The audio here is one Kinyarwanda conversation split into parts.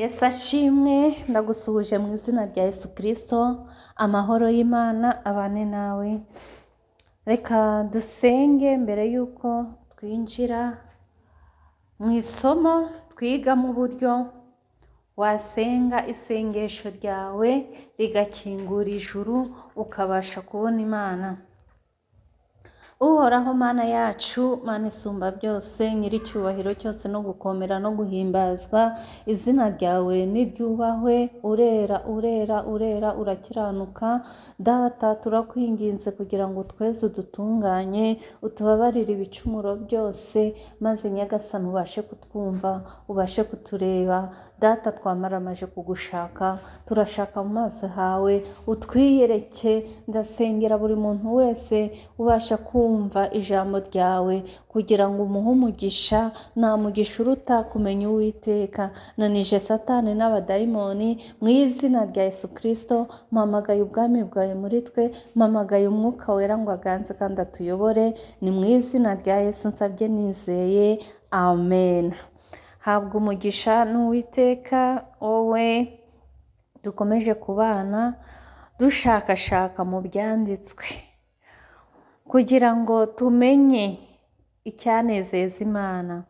Yesu ashimwe, ndagusuhuje mu izina rya Yesu Kristo, amahoro y'Imana abane nawe. Reka dusenge mbere y'uko twinjira mu isomo twiga mu buryo wasenga isengesho ryawe rigakingura ijuru ukabasha kubona Imana. Uhoraho Mana yacu, Mana isumba byose, nyir'icyubahiro cyose no gukomera no guhimbazwa, izina ryawe niryubahwe. Urera urera urera urakiranuka. Data, turakwinginze kugira ngo tweze udutunganye, utubabarire ibicumuro byose, maze Nyagasani ubashe kutwumva, ubashe kutureba. Data, twamaramaje kugushaka, turashaka mu maso hawe, utwiyereke. Ndasengera buri muntu wese ubasha kumva ijambo ryawe kugira ngo umuhe umugisha. Nta mugisha uruta kumenya Uwiteka. Nanije Satani n'abadayimoni mu izina rya Yesu Kristo. Mpamagaye ubwami bwawe muri twe, mpamagaye umwuka wera ngo aganze kandi atuyobore. Ni mu izina rya Yesu nsabye nizeye, amen. Habwa umugisha n'Uwiteka, wowe dukomeje kubana dushakashaka mu byanditswe kugira ngo tumenye icyanezeza Imana,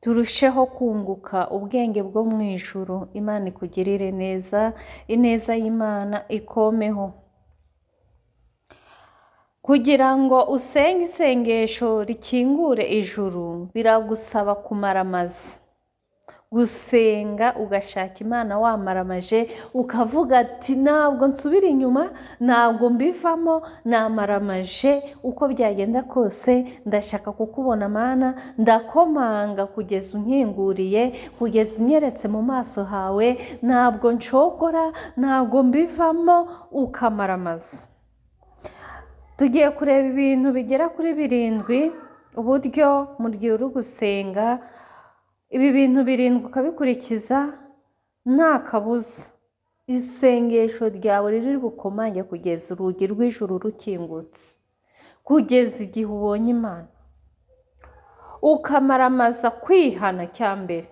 turusheho kunguka ubwenge bwo mu ijuru. Imana ikugirire neza, ineza y'Imana ikomeho. Kugira ngo usenge isengesho rikingure ijuru biragusaba kumaramaza, gusenga ugashaka Imana wamaramaje, ukavuga ati ntabwo nsubira inyuma, ntabwo mbivamo, namaramaje. Uko byagenda kose ndashaka kukubona Mana, ndakomanga kugeza unkinguriye, kugeza unyeretse mu maso hawe. Ntabwo nshogora, ntabwo mbivamo, ukamaramaza. Tugiye kureba ibintu bigera kuri 7, uburyo mu gihe uri gusenga ibi bintu 7 ukabikurikiza nta kabuza, isengesho ryawe riri bukomange kugeza urugi rw'ijuru rukingutse, kugeza igihe ubonye Imana. Ukamaramaza kwihana. Cya mbere,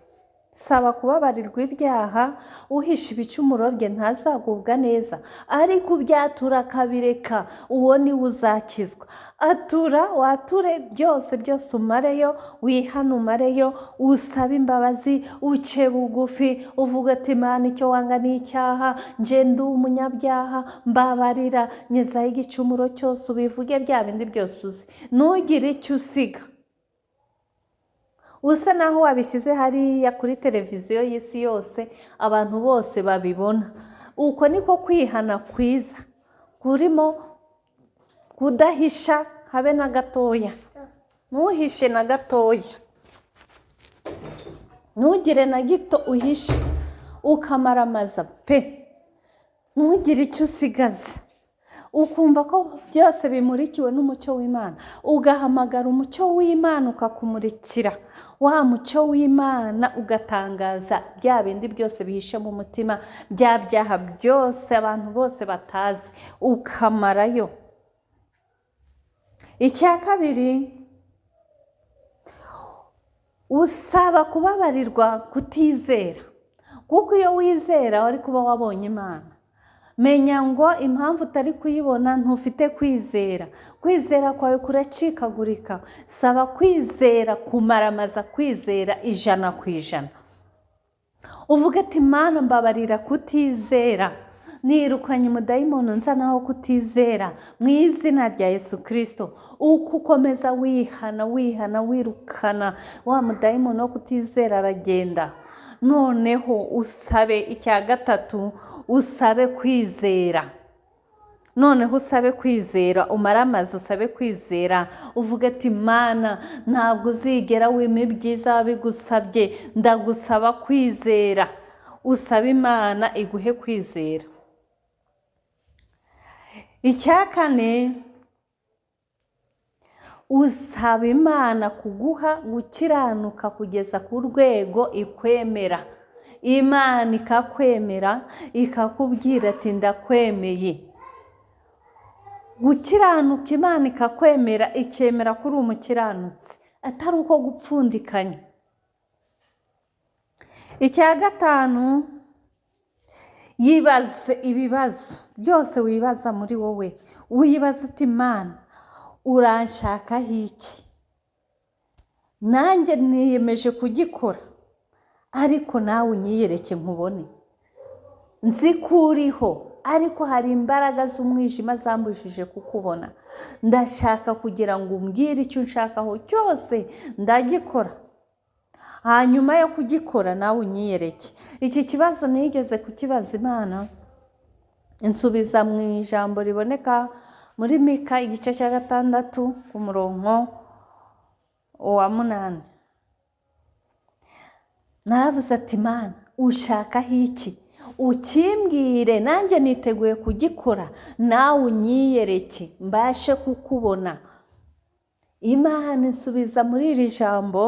saba kubabarirwa ibyaha. Uhisha ibicumuro bye ntazagubwa neza, ariko ubyatura akabireka, uwo niwe uzakizwa. Wature byose umareyo, wihane umareyo, usabe imbabazi, uce bugufi, uvuga ati Imana, icyo wanga ni icyaha, nje ndi umunyabyaha, mbabarira, nyezaho igicumuro cyose. Ubivuge bya bindi byose uzi, ntugire icyo usiga. Usa naho wabishyize hariya kuri televiziyo y'isi yose, abantu bose babibona. Uko niko kwihana kwiza, kurimo kudahisha habe na gatoya. Ntuhishe na gatoya, ntugire na gito uhishe, ukamaramaza pe, ntugire icyo usigaza. Ukumva ko byose bimurikiwe n'umucyo w'Imana, ugahamagara umucyo w'Imana ukakumurikira. Wa mucyo w'Imana ugatangaza bya bindi byose bihishe mu mutima, bya byaha byose abantu bose batazi, ukamarayo. Icya kabiri, usaba kubabarirwa kutizera, kuko iyo wizera wari kuba wabonye Imana. Menya ngo impamvu utari kuyibona, ntufite kwizera. Kwizera kwawe kuracikagurika. Saba kwizera, kumaramaza kwizera 100%. Uvuga ati Mana, mbabarira kutizera. Nirukanye umudayimoni nzanaho kutizera mu izina rya Yesu Kristo. Uko ukomeza wihana wirukana wa mudayimoni wo kutizera, aragenda. Noneho usabe icya gatatu, usabe kwizera. Noneho usabe kwizera, umaramaze usabe kwizera. Uvuga ati Mana, ntabwo uzigera wima ibyiza wabigusabye, ndagusaba kwizera. Usaba Imana iguhe kwizera. Icya kane, usaba Imana kuguha gukiranuka kugeza ku rwego ikwemera. Imana ikakwemera, ikakubwira ati ndakwemeye. Gukiranuka, Imana ikakwemera, ikemera ko uri umukiranutsi, atari uko gupfundikanya. icya gatanu, yibaze ibibazo byose wibaza muri wowe. Wibaza uti Imana uranshakaho iki? Nanjye niyemeje kugikora, ariko nawe unyiyereke nkubone. Nzi ko uriho, ariko hari imbaraga z'umwijima zambujije kukubona. Ndashaka kugira ngo umbwire icyo unshakaho cyose, ndagikora. Hanyuma yo kugikora nawe unyiyereke. Iki kibazo nigeze kukibaza Imana, insubiza mu ijambo riboneka muri Mika igice cya 6 ku murongo wa 8. Naravuze ati Imana ushakaho iki? Ukimbwire, nanjye niteguye kugikora, nawe unyiyereke mbashe kukubona. Imana insubiza muri iri jambo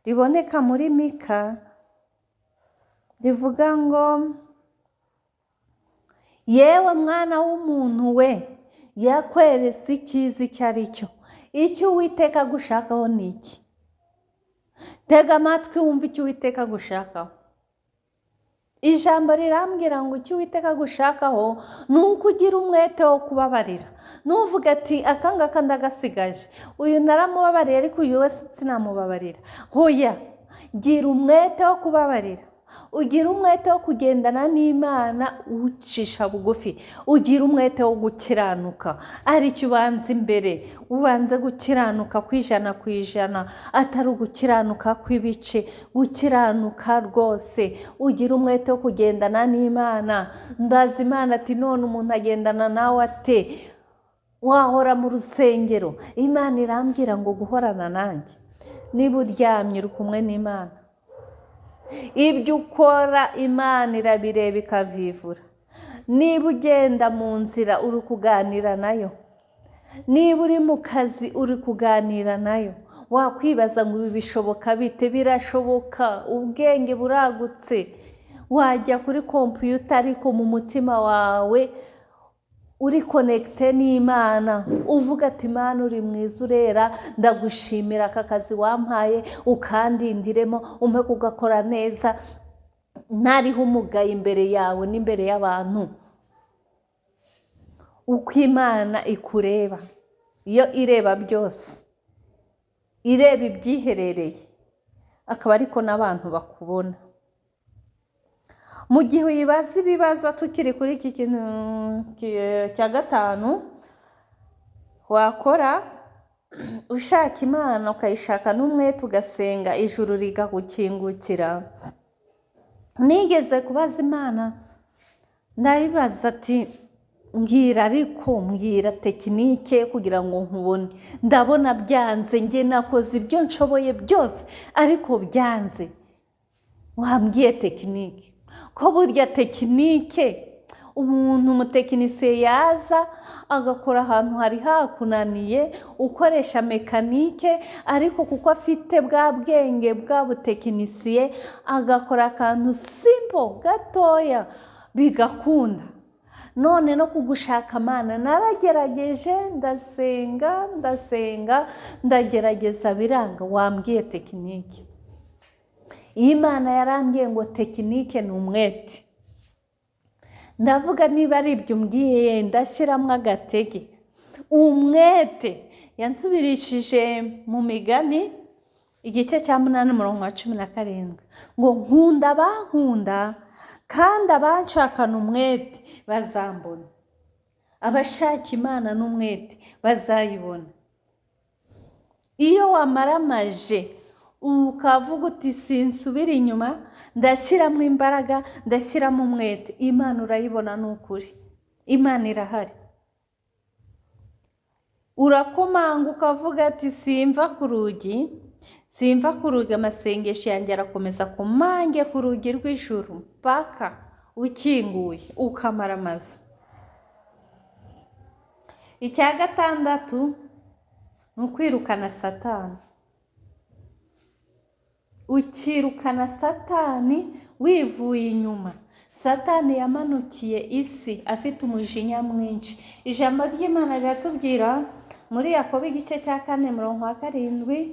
riboneka muri Mika, rivuga ngo yewe mwana w'umuntu we, yakweretse icyiza icyo ari cyo. Icyo Uwiteka agushakaho ni iki? Tega amatwi wumve icyo Uwiteka agushakaho. Ijambo rirambwira ngo icyo Uwiteka agushakaho ni uko ugira umwete wo kubabarira. Nuvuga ati akangaka ndagasigaje, uyu naramubabariye ariko uyu wese sinamubabarira. Hoya, gira umwete wo kubabarira. Ugira umwete wo kugendana n'Imana ucisha bugufi. Ugira umwete wo gukiranuka, aricyo ubanza imbere. Ubanze gukiranuka ku100%, atari ugukiranuka kw'ibice, gukiranuka rwose. Ugira umwete wo kugendana n'Imana. Ndazi Imana ati none umuntu agendana nawe ate? Wahora mu rusengero. Imana irambwira ngo guhorana nanjye, niba uryamye uri kumwe n'Imana, ibyo ukora Imana irabireba ikavivura. Niba ugenda mu nzira uri kuganira nayo, niba uri mu kazi uri kuganira nayo. Wakwibaza ngo ibi bishoboka bite? Birashoboka, ubwenge buragutse. Wajya kuri kompiyuta ariko mu mutima wawe uri connecte n'Imana, uvuga ati Imana uri mwiza, urera, ndagushimira aka kazi wampaye, ukandindiremo, umpe kugakora neza, ntariho umugaye imbere yawe n'imbere y'abantu. Uko Imana ikureba, iyo ireba byose, ireba ibyiherereye, akaba ariko n'abantu bakubona. Mu gihe uyibaza ibibazo, tukiri kuri iki kintu cya gatanu, wakora ushaka Imana, ukayishaka n'umwete, ugasenga, ijuru rigakukingukira. Nigeze kubaza Imana, ndayibaza ati mbwira, ariko mbwira tekinike kugira ngo nkubone. Ndabona byanze, njye nakoze ibyo nshoboye byose ariko byanze. Wambwiye tekinike? Ko burya tekinike, umuntu umutekinisiye yaza agakora ahantu hari hakunaniye, ukoresha mekanike, ariko kuko afite bwa bwenge bwa butekinisiye agakora akantu simple gatoya bigakunda. None no kugushaka Mana naragerageje, ndasenga, ndagerageza biranga. Wambwiye tekinike? Imana yarambwiye ngo tekinike ni umwete. Ndavuga niba ari ibyo umbwiye, ndashyiramo agatege. Umwete. Yansubirishije mu Migani igice cya 8 umurongo wa 17 ngo nkunda abankunda, kandi abanshakana umwete bazambona. Abashaka Imana n'umwete bazayibona. Iyo wamaramaje ukavuga uti sinsubira inyuma, ndashyiramo imbaraga, ndashyiramo umwete, Imana urayibona n'ukuri. Imana irahari. Urakomanga ukavuga ati simva ku rugi, amasengesho yanjye arakomeza kumange ku rugi rw'ijuru mpaka ukinguye, ukamaramaza. Icya gatandatu ni ukwirukana Satani. Ukirukana Satani wivuye inyuma. Satani yamanukiye isi afite umujinya mwinshi. Ijambo ry'Imana riratubwira muri Yakobo igice cya 4 umurongo wa 7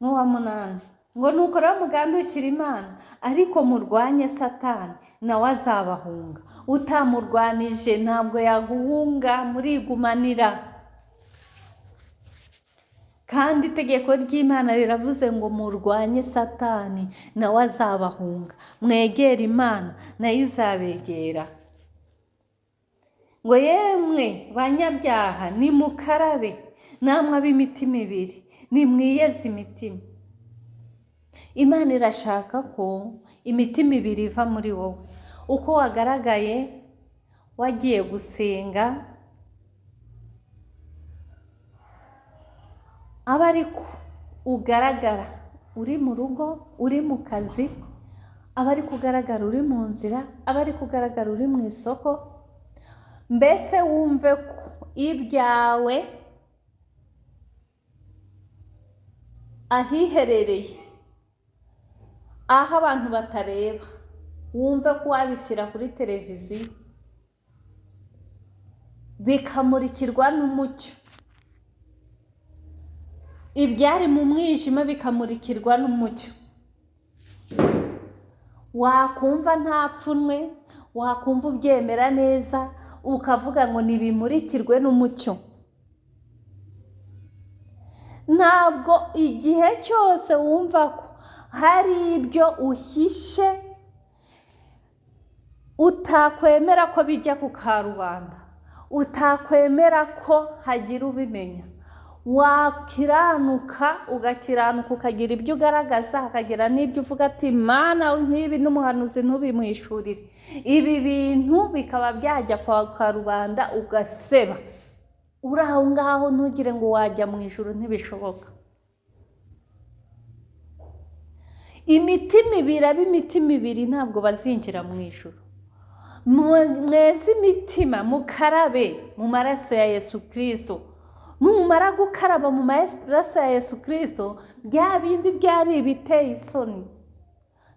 n'uwa 8 ngo nuko rero mugandukira Imana ariko murwanye Satani nawe azabahunga. Utamurwanije ntabwo yaguhunga, murigumanira. Kandi itegeko ry'Imana riravuze ngo murwanye Satani nawe azabahunga. Mwegere Imana nayo izabegera. Ngo yemwe banyabyaha nimukarabe, namwe ab'imitima ibiri nimwiyeze imitima. Imana irashaka ko imitima ibiri iva muri wowe. Uko wagaragaye wagiye gusenga, aba ariko ugaragara uri mu rugo, uri mu kazi, aba ari kugaragara uri mu nzira, aba ari kugaragara uri mu isoko. Mbese wumve ko ibyawe ahiherereye, aho abantu batareba, wumve ko wabishyira kuri televiziyo bikamurikirwa n'umucyo. Ibyari mu mwijima bikamurikirwa n'umucyo. Wakumva nta pfunwe, wakumva ubyemera neza, ukavuga ngo nibimurikirwe n'umucyo. Ntabwo igihe cyose wumva ko hari ibyo uhishe utakwemera ko bijya ku karubanda, utakwemera ko hagira ubimenya. Wakiranuka, ugakiranuka, ukagira ibyo ugaragaza, hakagira n'ibyo uvuga ati Mana nk'ibi n'umuhanuzi ntubimwishurire. Ibi bintu bikaba byajya kwa karubanda ugaseba. Uri aho ngaho ntugire ngo wajya mu ijuru, ntibishoboka. Imitima ibiri, ab'imitima ibiri ntabwo bazinjira mu ijuru. Mweze imitima, mukarabe mu maraso ya Yesu Kristo. Numara gukaraba mu maraso ya Yesu Kristo, bya bindi byari biteye isoni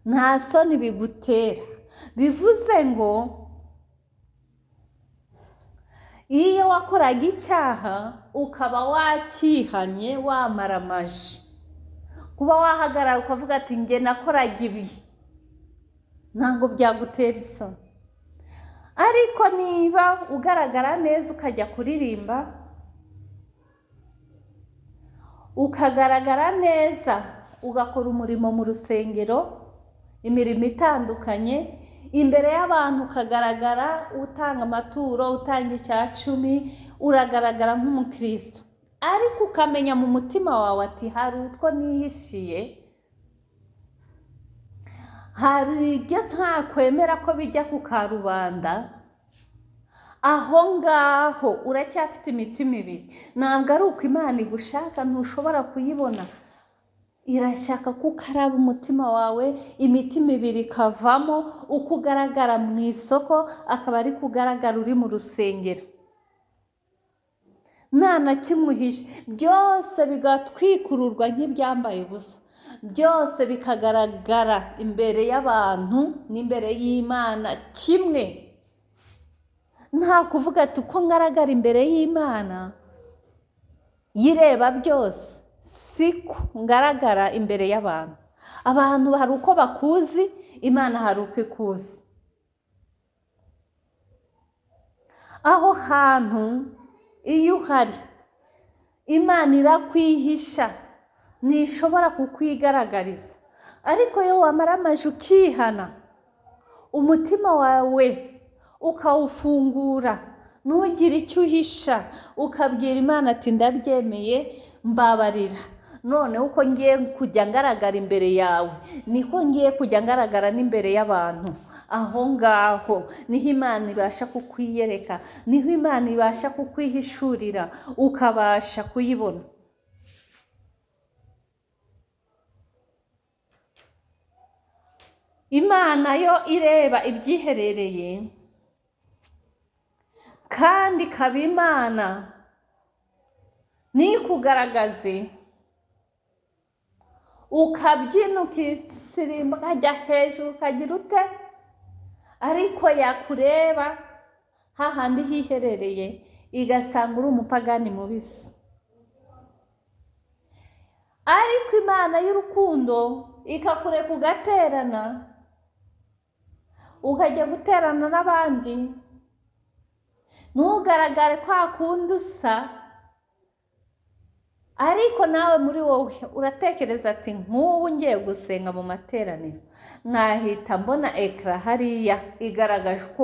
nta soni bigutera. Bivuze ngo iyo wakoraga icyaha ukaba wakihanye, wamaramaje, kuba wahagarara ukavuga ati nge nakoraga ibi, ntabwo byagutera isoni. Ariko niba ugaragara neza, ukajya kuririmba, ukagaragara neza, ugakora umurimo mu rusengero, imirimo itandukanye, imbere y'abantu ukagaragara utanga amaturo, utanga icya 10, uragaragara nk'umukristo. Ariko ukamenya mu mutima wawe ati hari utwo nihishiye, hari ibyo ntakwemera ko bijya ku karubanda. Aho ngaho uracyafite imitima ibiri. Ntabwo ari uko Imana igushaka, ntushobora kuyibona. Irashaka ko ukaraba umutima wawe, imitima ibiri ikavamo, uko ugaragara mu isoko akaba ari kugaragara uri mu rusengero. Nta na kimuhishe, byose bigatwikururwa nk'ibyambaye ubusa. Byose bikagaragara imbere y'abantu n'imbere y'Imana kimwe. Nta kuvuga ati uko ngaragara imbere y'Imana yireba byose, siko ngaragara imbere y'abantu. Abantu hari uko bakuzi, Imana hari uko ikuzi. Aho hantu iyo uhari, Imana irakwihisha, ntishobora kukwigaragariza. Ariko iyo wamara amaje ukihana, umutima wawe ukawufungura, ntugire icyo uhisha, ukabwira Imana ati ndabyemeye, mbabarira. Noneho uko ngiye kujya ngaragara imbere yawe, niko ngiye kujya ngaragara n'imbere y'abantu. Aho ngaho niho Imana ibasha kukwiyereka, niho Imana ibasha kukwihishurira, ukabasha kuyibona. Imana yo ireba ibyiherereye, kandi ikaba Imana ntikugaragaze, ukabyina ukisirimba, ukajya hejuru, ukagira ute, ariko yakureba hahandi hiherereye, igasanga uri umupagani mubisi. ariko Imana y'urukundo ikakureka ugaterana, ukajya guterana n'abandi, ntugaragare kwa kundi usa, ariko nawe muri wowe uratekereza ati nk'ubu ngiye gusenga mu materaniro, nkahita mbona ekara hariya igaragaje uko